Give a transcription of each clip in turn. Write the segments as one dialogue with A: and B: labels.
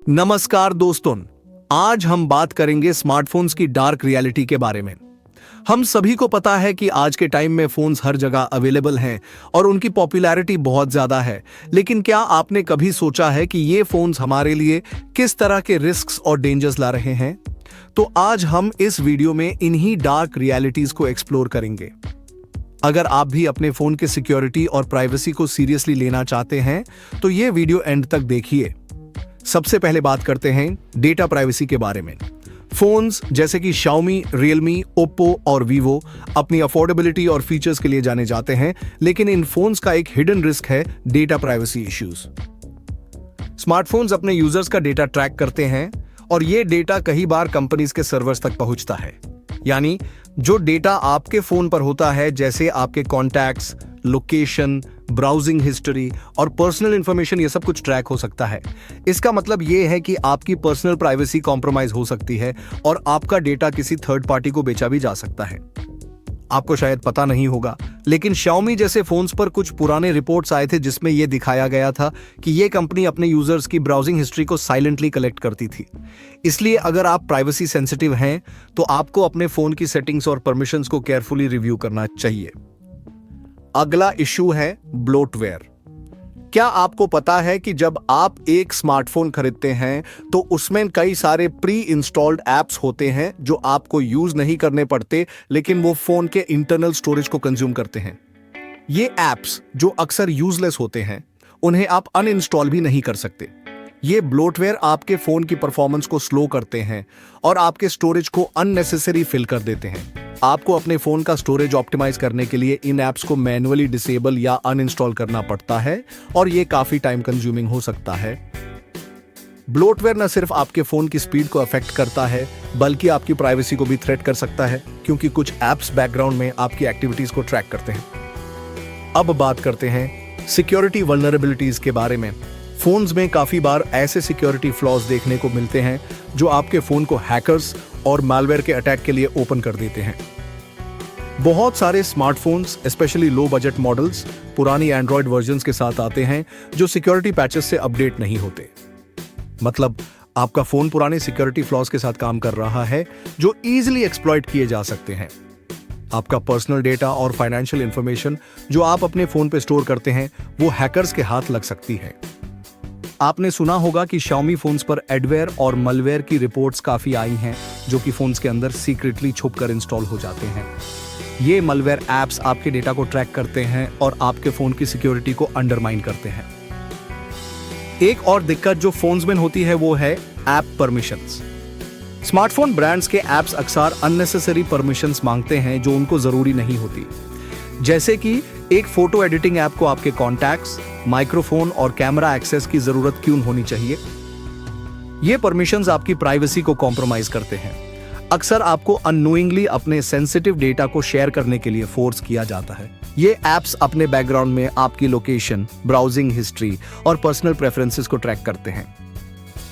A: नमस्कार दोस्तों, आज हम बात करेंगे स्मार्टफोन्स की डार्क रियलिटी के बारे में। हम सभी को पता है कि आज के टाइम में फोन्स हर जगह अवेलेबल हैं और उनकी पॉपुलैरिटी बहुत ज्यादा है। लेकिन क्या आपने कभी सोचा है कि ये फोन्स हमारे लिए किस तरह के रिस्क्स और डेंजर्स ला रहे हैं? तो आज हम इस वीडियो में इन्हीं डार्क रियलिटीज को एक्सप्लोर करेंगे। अगर आप भी अपने फोन के सिक्योरिटी और प्राइवेसी को सीरियसली लेना चाहते हैं तो ये वीडियो एंड तक देखिए। सबसे पहले बात करते हैं डेटा प्राइवेसी के बारे में। फोन्स जैसे कि Xiaomi, Realme, Oppo और Vivo अपनी अफोर्डेबिलिटी और फीचर्स के लिए जाने जाते हैं, लेकिन इन फोन्स का एक हिडन रिस्क है डेटा प्राइवेसी इश्यूज। स्मार्टफोन्स अपने यूजर्स का डेटा ट्रैक करते हैं और ये डेटा कई बार कंपनीज के सर्वर्स तक पहुंचता है। यानी जो डेटा आपके फोन पर होता है, जैसे आपके कॉन्टैक्ट्स, लोकेशन, ब्राउजिंग हिस्ट्री और पर्सनल इंफॉर्मेशन, ये सब कुछ ट्रैक हो सकता है। इसका मतलब ये है कि आपकी पर्सनल प्राइवेसी कॉम्प्रोमाइज हो सकती है और आपका डेटा किसी थर्ड पार्टी को बेचा भी जा सकता है। आपको शायद पता नहीं होगा, लेकिन Xiaomi जैसे फोन्स पर कुछ पुराने रिपोर्ट्स आए थे जिसमें यह दिखाया गया था कि यह कंपनी अपने यूजर्स की ब्राउजिंग हिस्ट्री को साइलेंटली कलेक्ट करती थी। इसलिए अगर आप प्राइवेसी सेंसिटिव हैं तो आपको अपने फोन की सेटिंग्स और परमिशंस को केयरफुली रिव्यू करना चाहिए। अगला इशू है ब्लोटवेयर। क्या आपको पता है कि जब आप एक स्मार्टफोन खरीदते हैं तो उसमें कई सारे प्री इंस्टॉल्ड ऐप्स होते हैं जो आपको यूज नहीं करने पड़ते, लेकिन वो फोन के इंटरनल स्टोरेज को कंज्यूम करते हैं। ये ऐप्स जो अक्सर यूजलेस होते हैं, उन्हें आप अनइंस्टॉल भी नहीं कर सकते। ये ब्लोटवेयर आपके फोन की परफॉर्मेंस को स्लो करते हैं और आपके स्टोरेज को अननेसेसरी फिल कर देते हैं। आपको अपने फोन का स्टोरेज ऑप्टिमाइज करने के लिए इन ऐप्स को मैन्युअली डिसेबल या अनइंस्टॉल करना पड़ता है और ये काफी टाइम कंज्यूमिंग हो सकता है। ब्लोटवेयर न सिर्फ आपके फोन की स्पीड को अफेक्ट करता है, बल्कि आपकी प्राइवेसी को भी थ्रेट कर सकता है, क्योंकि कुछ ऐप्स बैकग्राउंड में आपकी एक्टिविटीज को ट्रैक करते हैं। अब बात करते हैं सिक्योरिटी वल्नरेबिलिटीज के बारे में। फोन्स में काफी बार ऐसे सिक्योरिटी फ्लॉज देखने को मिलते हैं जो आपके फोन को हैकर्स और मालवेयर के अटैक के लिए ओपन कर देते हैं। बहुत सारे smartphones, specially low budget models, पुरानी एंड्रॉयड वर्जन्स के साथ आते हैं जो सिक्योरिटी पैचेस से अपडेट नहीं होते। मतलब आपका फोन पुराने सिक्योरिटी फ्लॉज के साथ काम कर रहा है जो इजीली एक्सप्लॉइट किए जा सकते हैं। आपका पर्सनल डेटा और फाइनेंशियल इंफॉर्मेशन जो आप अपने फोन पे स्टोर करते हैं, वो हैकर्स के हाथ लग सकती है। आपने सुना होगा कि Xiaomi फोन्स पर एडवेयर और मलवेयर की रिपोर्ट्स काफी आई हैं, जो कि फोन्स के अंदर सीक्रेटली छुपकर इंस्टॉल हो जाते हैं। ये मलवेयर ऐप्स आपके डेटा को ट्रैक करते हैं और आपके फोन की सिक्योरिटी को अंडरमाइन करते हैं। एक और दिक्कत जो फोन्स में होती है वो है ऐप परमिशंस। स्मार्टफोन ब्रांड्स के ऐप्स अक्सर अननेसेसरी परमिशंस मांगते हैं जो उनको जरूरी नहीं होती। जैसे कि एक फोटो एडिटिंग ऐप को आपके कॉन्टैक्ट्स, माइक्रोफोन और कैमरा एक्सेस की जरूरत क्यों होनी चाहिए? ये परमिशंस आपकी प्राइवेसी को कॉम्प्रोमाइज करते हैं। अक्सर आपको अननोइंगली अपने सेंसिटिव डेटा को शेयर करने के लिए फोर्स किया जाता है। ये ऐप्स अपने बैकग्राउंड में आपकी लोकेशन, ब्राउजिंग हिस्ट्री और पर्सनल प्रेफरेंसेस को ट्रैक करते हैं।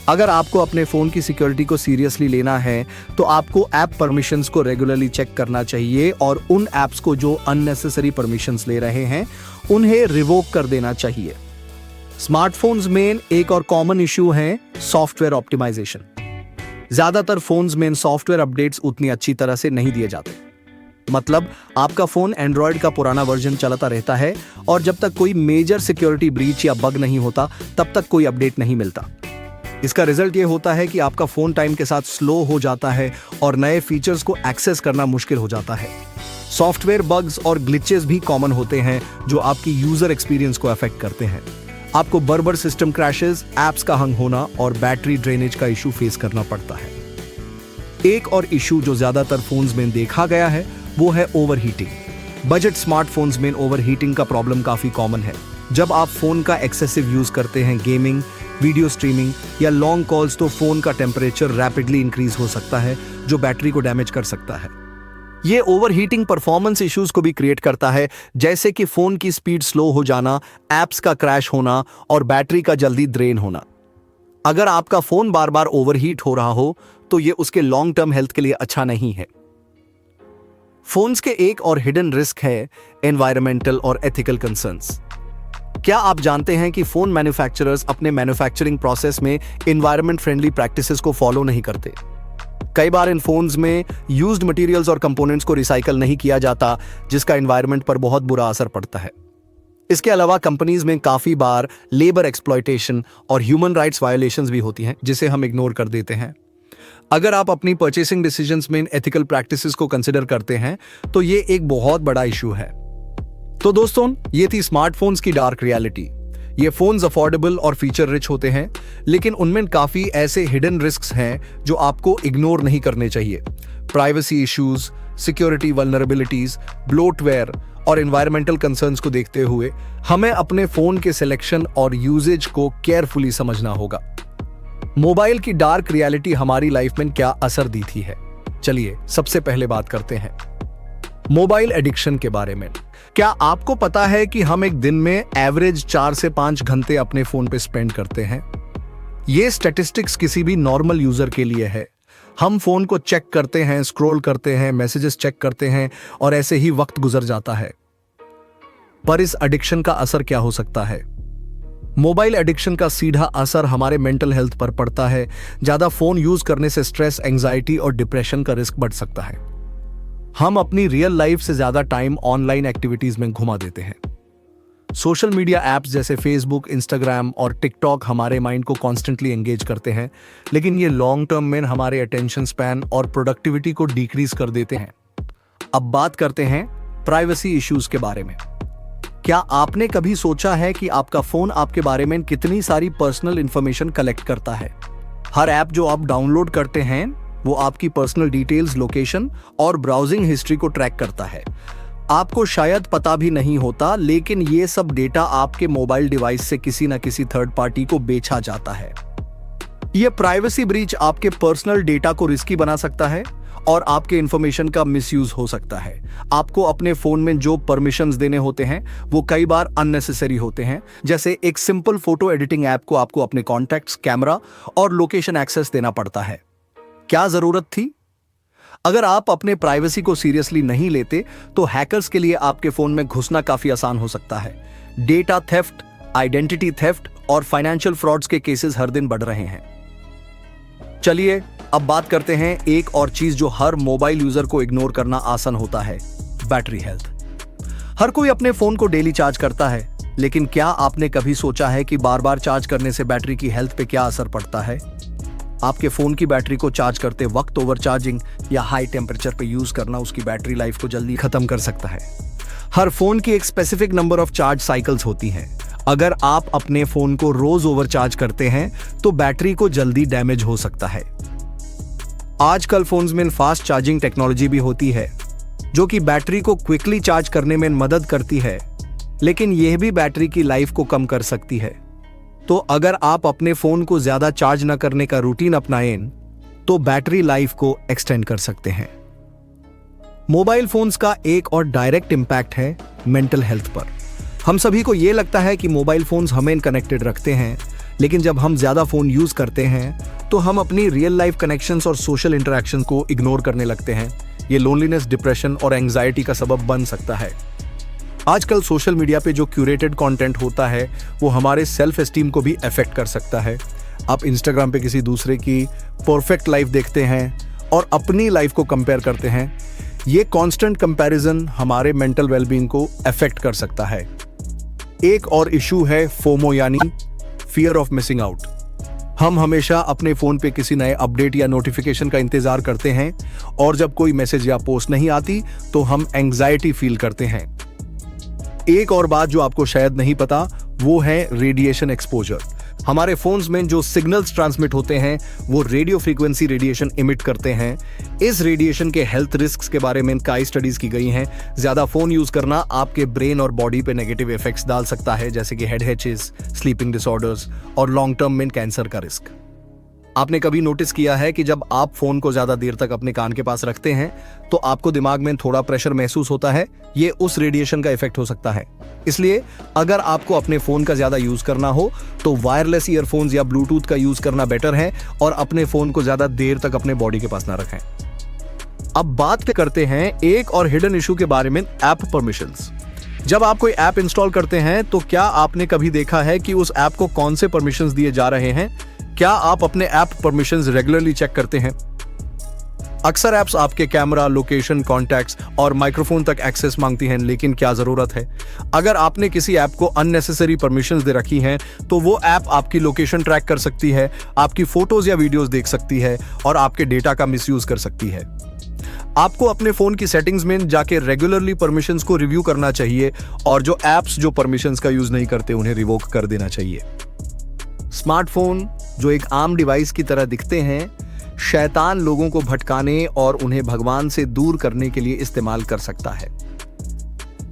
A: अगर आपको अपने फोन की सिक्योरिटी को सीरियसली लेना है तो आपको ऐप परमिशंस को रेगुलरली चेक करना चाहिए और उन ऐप्स को जो अननेसेसरी परमिशंस ले रहे हैं उन्हें रिवोक कर देना चाहिए। स्मार्टफोन्स में एक और कॉमन इशू है सॉफ्टवेयर ऑप्टिमाइजेशन। ज्यादातर फोन्स में सॉफ्टवेयर अपडेट्स उतनी अच्छी तरह से नहीं दिए जाते। मतलब आपका फोन एंड्रॉयड का पुराना वर्जन चलता रहता है और जब तक कोई मेजर सिक्योरिटी ब्रीच या बग नहीं होता तब तक कोई अपडेट नहीं मिलता। इसका रिजल्ट ये होता है कि आपका फोन टाइम के साथ स्लो हो जाता है और नए फीचर्स को एक्सेस करना मुश्किल हो जाता है। सॉफ्टवेयर बग्स और ग्लिचेस भी कॉमन होते हैं जो आपकी यूजर एक्सपीरियंस को अफेक्ट करते हैं। आपको बार-बार सिस्टम क्रैशेस, ऐप्स का हंग होना और बैटरी ड्रेनेज का इशू फेस करना पड़ता है। एक और इशू जो ज्यादातर फोन्स में देखा गया है वो है ओवरहीटिंग। बजट स्मार्टफोन्स में ओवरहीटिंग का प्रॉब्लम काफी कॉमन है। जब आप फोन का एक्सेसिव यूज करते हैं, गेमिंग, वीडियो स्ट्रीमिंग या लॉन्ग कॉल्स, तो फोन का टेम्परेचर रैपिडली इंक्रीज हो सकता है जो बैटरी को डैमेज कर सकता है। ये ओवरहीटिंग परफॉर्मेंस इश्यूज को भी क्रिएट करता है, जैसे कि फोन की स्पीड स्लो हो जाना, ऐप्स का क्रैश होना और बैटरी का जल्दी ड्रेन होना। अगर आपका फोन बार बार ओवरहीट हो रहा हो तो ये उसके लॉन्ग टर्म हेल्थ के लिए अच्छा नहीं है। फोन्स के एक और हिडन रिस्क है एनवायरमेंटल और एथिकल कंसर्न्स। क्या आप जानते हैं कि फोन मैन्युफैक्चरर्स अपने मैन्युफैक्चरिंग प्रोसेस में एनवायरनमेंट फ्रेंडली प्रैक्टिसेस को फॉलो नहीं करते? कई बार इन फोन्स में यूज्ड मटेरियल्स और कंपोनेंट्स को रिसाइकल नहीं किया जाता, जिसका एनवायरनमेंट पर बहुत बुरा असर पड़ता है। इसके अलावा कंपनीज में काफी बार लेबर एक्सप्लॉयटेशन और ह्यूमन राइट्स वायोलेशंस भी होती हैं, जिसे हम इग्नोर कर देते हैं। अगर आप अपनी परचेसिंग डिसीजंस में इन एथिकल प्रैक्टिसेस को कंसिडर करते हैं तो ये एक बहुत बड़ा इशू है। तो दोस्तों, ये थी स्मार्टफोन्स की डार्क रियलिटी। ये फोन्स अफोर्डेबल और फीचर रिच होते हैं, लेकिन उनमें काफी ऐसे हिडन रिस्क्स हैं जो आपको इग्नोर नहीं करने चाहिए। Privacy issues, security vulnerabilities, bloatware और एनवायरमेंटल कंसर्न्स को देखते हुए हमें अपने फोन के सिलेक्शन और यूजेज को केयरफुली समझना होगा। मोबाइल की डार्क रियलिटी हमारी लाइफ में क्या असर दी थी है, चलिए सबसे पहले बात करते हैं मोबाइल एडिक्शन के बारे में। क्या आपको पता है कि हम एक दिन में एवरेज 4 से 5 घंटे अपने फोन पे स्पेंड करते हैं? ये स्टैटिस्टिक्स किसी भी नॉर्मल यूजर के लिए है। हम फोन को चेक करते हैं, स्क्रॉल करते हैं, मैसेजेस चेक करते हैं और ऐसे ही वक्त गुजर जाता है। पर इस एडिक्शन का असर क्या हो सकता है? मोबाइल एडिक्शन का सीधा असर हमारे मेंटल हेल्थ पर पड़ता है। ज्यादा फोन यूज करने से स्ट्रेस, एंजाइटी और डिप्रेशन का रिस्क बढ़ सकता है। हम अपनी रियल लाइफ से ज्यादा टाइम ऑनलाइन एक्टिविटीज में घुमा देते हैं। सोशल मीडिया एप्स जैसे फेसबुक, इंस्टाग्राम और टिकटॉक हमारे माइंड को कॉन्स्टेंटली एंगेज करते हैं, लेकिन ये लॉन्ग टर्म में हमारे अटेंशन स्पैन और प्रोडक्टिविटी को डिक्रीज कर देते हैं। अब बात करते हैं प्राइवेसी इश्यूज के बारे में। क्या आपने कभी सोचा है कि आपका फोन आपके बारे में कितनी सारी पर्सनल इंफॉर्मेशन कलेक्ट करता है? हर ऐप जो आप डाउनलोड करते हैं वो आपकी पर्सनल डिटेल्स, लोकेशन और ब्राउजिंग हिस्ट्री को ट्रैक करता है। आपको शायद पता भी नहीं होता, लेकिन ये सब डेटा आपके मोबाइल डिवाइस से किसी न किसी थर्ड पार्टी को बेचा जाता है। ये प्राइवेसी ब्रीच आपके पर्सनल डेटा को रिस्की बना सकता है और आपके इंफॉर्मेशन का मिसयूज हो सकता है। आपको अपने फोन में जो परमिशंस देने होते हैं वो कई बार अननेसेसरी होते हैं, जैसे एक सिंपल फोटो एडिटिंग ऐप को आपको अपने कॉन्टैक्ट्स, कैमरा और लोकेशन एक्सेस देना पड़ता है। क्या जरूरत थी? अगर आप अपने प्राइवेसी को सीरियसली नहीं लेते तो हैकर्स के लिए आपके फोन में घुसना काफी आसान हो सकता है। डेटा थेफ्ट, आइडेंटिटी थेफ्ट और फाइनेंशियल फ्रॉड्स के केसेस हर दिन बढ़ रहे हैं। चलिए अब बात करते हैं एक और चीज जो हर मोबाइल यूजर को इग्नोर करना आसान होता है, बैटरी हेल्थ। हर कोई अपने फोन को डेली चार्ज करता है, लेकिन क्या आपने कभी सोचा है कि बार बार चार्ज करने से बैटरी की हेल्थ पे क्या असर पड़ता है? आपके फोन की बैटरी को चार्ज करते वक्त ओवर चार्जिंग या हाई टेम्परेचर पे यूज करना उसकी बैटरी लाइफ को जल्दी खत्म कर सकता है। हर फोन की एक specific number of charge cycles होती हैं। अगर आप अपने फोन को रोज ओवर चार्ज करते हैं तो बैटरी को जल्दी डैमेज हो सकता है। आजकल फोन्स में फास्ट चार्जिंग टेक्नोलॉजी भी होती है जो कि बैटरी को क्विकली चार्ज करने में मदद करती है, लेकिन यह भी बैटरी की लाइफ को कम कर सकती है। तो अगर आप अपने फोन को ज्यादा चार्ज न करने का रूटीन अपनाएं तो बैटरी लाइफ को एक्सटेंड कर सकते हैं। मोबाइल फोन्स का एक और डायरेक्ट इंपैक्ट है मेंटल हेल्थ पर। हम सभी को यह लगता है कि मोबाइल फोन्स हमें कनेक्टेड रखते हैं, लेकिन जब हम ज्यादा फोन यूज करते हैं तो हम अपनी रियल लाइफ कनेक्शंस और सोशल इंटरेक्शन को इग्नोर करने लगते हैं। ये लोनलीनेस, डिप्रेशन और एंजाइटी का सबब बन सकता है। आजकल सोशल मीडिया पे जो क्यूरेटेड कंटेंट होता है वो हमारे सेल्फ एस्टीम को भी अफेक्ट कर सकता है। आप इंस्टाग्राम पे किसी दूसरे की परफेक्ट लाइफ देखते हैं और अपनी लाइफ को कंपेयर करते हैं। ये कांस्टेंट कंपैरिजन हमारे मेंटल वेलबींग को अफेक्ट कर सकता है। एक और इशू है फोमो यानी फियर ऑफ मिसिंग आउट। हम हमेशा अपने फोन पे किसी नए अपडेट या नोटिफिकेशन का इंतजार करते हैं और जब कोई मैसेज या पोस्ट नहीं आती तो हम एंजाइटी फील करते हैं। एक और बात जो आपको शायद नहीं पता वो है रेडिएशन एक्सपोजर। हमारे फोन्स में जो सिग्नल्स ट्रांसमिट होते हैं वो रेडियो फ्रीक्वेंसी रेडिएशन इमिट करते हैं। इस रेडिएशन के हेल्थ रिस्क्स के बारे में कई स्टडीज की गई हैं। ज्यादा फोन यूज करना आपके ब्रेन और बॉडी पे नेगेटिव इफेक्ट्स डाल सकता है, जैसे कि हेड हैचेस, स्लीपिंग डिसऑर्डर्स और लॉन्ग टर्म में कैंसर का रिस्क। आपने कभी नोटिस किया है कि जब आप फोन को ज्यादा देर तक अपने कान के पास रखते हैं तो आपको दिमाग में थोड़ा प्रेशर महसूस होता है? ये उस रेडिएशन का इफेक्ट हो सकता है। इसलिए अगर आपको अपने फोन का ज्यादा यूज करना हो तो वायरलेस ईयरफोन्स या ब्लूटूथ का यूज करना बेटर है और अपने फोन को ज्यादा देर तक अपने बॉडी के पास ना रखें। अब बात करते हैं एक और हिडन इशू के बारे में, ऐप परमिशंस। जब आप कोई ऐप इंस्टॉल करते हैं तो क्या आपने कभी देखा है कि उस ऐप को कौन से परमिशंस दिए जा रहे हैं? क्या आप अपने ऐप परमिशंस रेगुलरली चेक करते हैं? अक्सर ऐप्स आपके कैमरा, लोकेशन, कॉन्टैक्ट्स और माइक्रोफोन तक एक्सेस मांगती हैं, लेकिन क्या जरूरत है? अगर आपने किसी ऐप को अननेसेसरी परमिशंस दे रखी हैं, तो वो ऐप आपकी लोकेशन ट्रैक कर सकती है, आपकी फोटोज या वीडियोस देख सकती है और आपके डेटा का मिसयूज कर सकती है। आपको अपने फोन की सेटिंग्स में जाके रेगुलरली परमिशंस को रिव्यू करना चाहिए और जो ऐप्स जो परमिशंस का यूज नहीं करते उन्हें रिवोक कर देना चाहिए। स्मार्टफोन जो एक आम डिवाइस की तरह दिखते हैं, शैतान लोगों को भटकाने और उन्हें भगवान से दूर करने के लिए इस्तेमाल कर सकता है।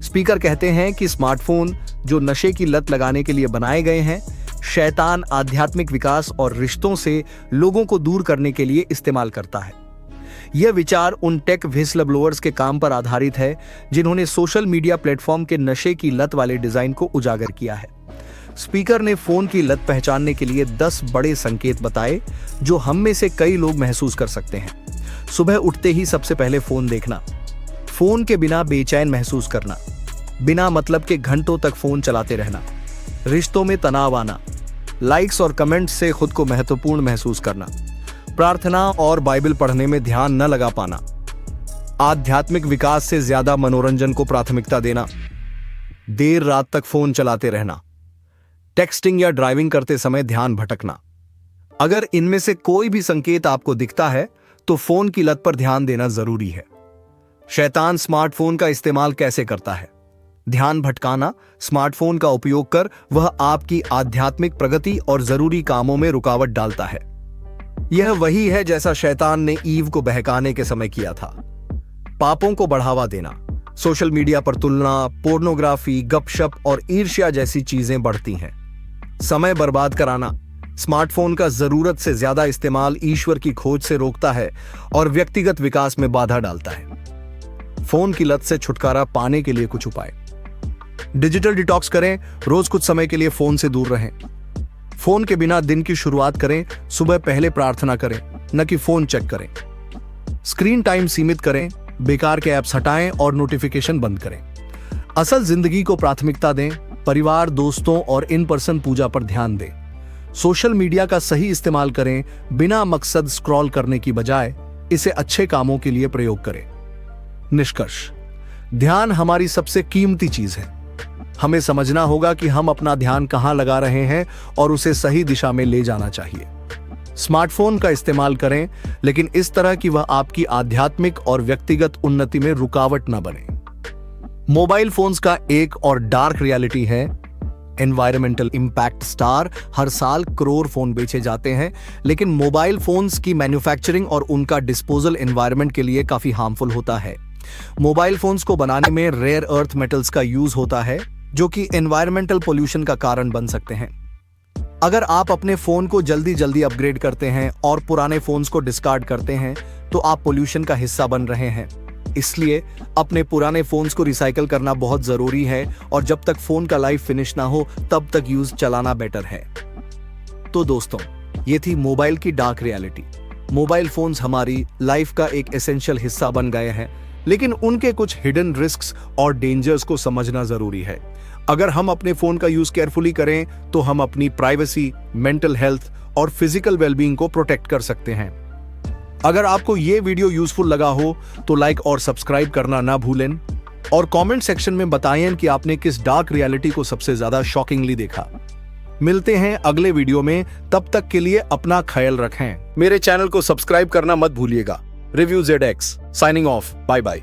A: स्पीकर कहते हैं कि स्मार्टफोन जो नशे की लत लगाने के लिए बनाए गए हैं, शैतान आध्यात्मिक विकास और रिश्तों से लोगों को दूर करने के लिए इस्तेमाल करता है। यह विचार उन टेक व्हिसलब्लोअर्स के काम पर आधारित है जिन्होंने सोशल मीडिया प्लेटफॉर्म के नशे की लत वाले डिजाइन को उजागर किया है। स्पीकर ने फोन की लत पहचानने के लिए 10 बड़े संकेत बताए जो हम में से कई लोग महसूस कर सकते हैं। सुबह उठते ही सबसे पहले फोन देखना, फोन के बिना बेचैन महसूस करना, बिना मतलब के घंटों तक फोन चलाते रहना, रिश्तों में तनाव आना, लाइक्स और कमेंट्स से खुद को महत्वपूर्ण महसूस करना, प्रार्थना और बाइबल पढ़ने में ध्यान न लगा पाना, आध्यात्मिक विकास से ज्यादा मनोरंजन को प्राथमिकता देना, देर रात तक फोन चलाते रहना, टेक्सटिंग या ड्राइविंग करते समय ध्यान भटकना। अगर इनमें से कोई भी संकेत आपको दिखता है तो फोन की लत पर ध्यान देना जरूरी है। शैतान स्मार्टफोन का इस्तेमाल कैसे करता है? ध्यान भटकाना। स्मार्टफोन का उपयोग कर वह आपकी आध्यात्मिक प्रगति और जरूरी कामों में रुकावट डालता है। यह वही है जैसा शैतान ने ईव को बहकाने के समय किया था। पापों को बढ़ावा देना। सोशल मीडिया पर तुलना, पोर्नोग्राफी, गपशप और ईर्ष्या जैसी चीजें बढ़ती हैं। समय बर्बाद कराना। स्मार्टफोन का जरूरत से ज्यादा इस्तेमाल ईश्वर की खोज से रोकता है और व्यक्तिगत विकास में बाधा डालता है। फोन की लत से छुटकारा पाने के लिए कुछ उपाय। डिजिटल डिटॉक्स करें। रोज कुछ समय के लिए फोन से दूर रहें। फोन के बिना दिन की शुरुआत करें। सुबह पहले प्रार्थना करें, न कि फोन चेक करें। स्क्रीन टाइम सीमित करें। बेकार के ऐप्स हटाएं और नोटिफिकेशन बंद करें। असल जिंदगी को प्राथमिकता दें। परिवार, दोस्तों और इन पर्सन पूजा पर ध्यान दें। सोशल मीडिया का सही इस्तेमाल करें। बिना मकसद स्क्रॉल करने की बजाय इसे अच्छे कामों के लिए प्रयोग करें। निष्कर्ष। ध्यान हमारी सबसे कीमती चीज है। हमें समझना होगा कि हम अपना ध्यान कहां लगा रहे हैं और उसे सही दिशा में ले जाना चाहिए। स्मार्टफोन का इस्तेमाल करें, लेकिन इस तरह कि वह आपकी आध्यात्मिक और व्यक्तिगत उन्नति में रुकावट न बने। मोबाइल फोन्स का एक और डार्क रियलिटी है एनवायरमेंटल इम्पैक्ट स्टार। हर साल करोड़ फोन बेचे जाते हैं, लेकिन मोबाइल फोन्स की मैन्युफैक्चरिंग और उनका डिस्पोजल एनवायरमेंट के लिए काफी हार्मफुल होता है। मोबाइल फोन्स को बनाने में रेयर अर्थ मेटल्स का यूज होता है, जो कि एनवायरमेंटल पोल्यूशन का कारण बन सकते हैं। अगर आप अपने फोन को जल्दी जल्दी अपग्रेड करते हैं और पुराने फोन्स को डिस्कार्ड करते हैं, तो आप पोल्यूशन का हिस्सा बन रहे हैं। इसलिए अपने पुराने फोन्स को रिसाइकल करना बहुत जरूरी है और जब तक फोन का लाइफ फिनिश ना हो तब तक यूज चलाना बेटर है। तो दोस्तों, ये थी मोबाइल की डार्क रियलिटी। मोबाइल फोन्स हमारी लाइफ का एक एसेंशियल हिस्सा बन गए हैं, लेकिन उनके कुछ हिडन रिस्क्स और डेंजर्स को समझना जरूरी है। अगर हम अपने फोन का यूज केयरफुली करें तो हम अपनी प्राइवेसी, मेंटल हेल्थ और फिजिकल वेलबींग को प्रोटेक्ट कर सकते हैं। अगर आपको ये वीडियो यूजफुल लगा हो तो लाइक और सब्सक्राइब करना ना भूलें और कमेंट सेक्शन में बताएं कि आपने किस डार्क रियलिटी को सबसे ज्यादा शॉकिंगली देखा। मिलते हैं अगले वीडियो में, तब तक के लिए अपना ख्याल रखें। मेरे चैनल को सब्सक्राइब करना मत भूलिएगा। Review ZX signing off. Bye bye.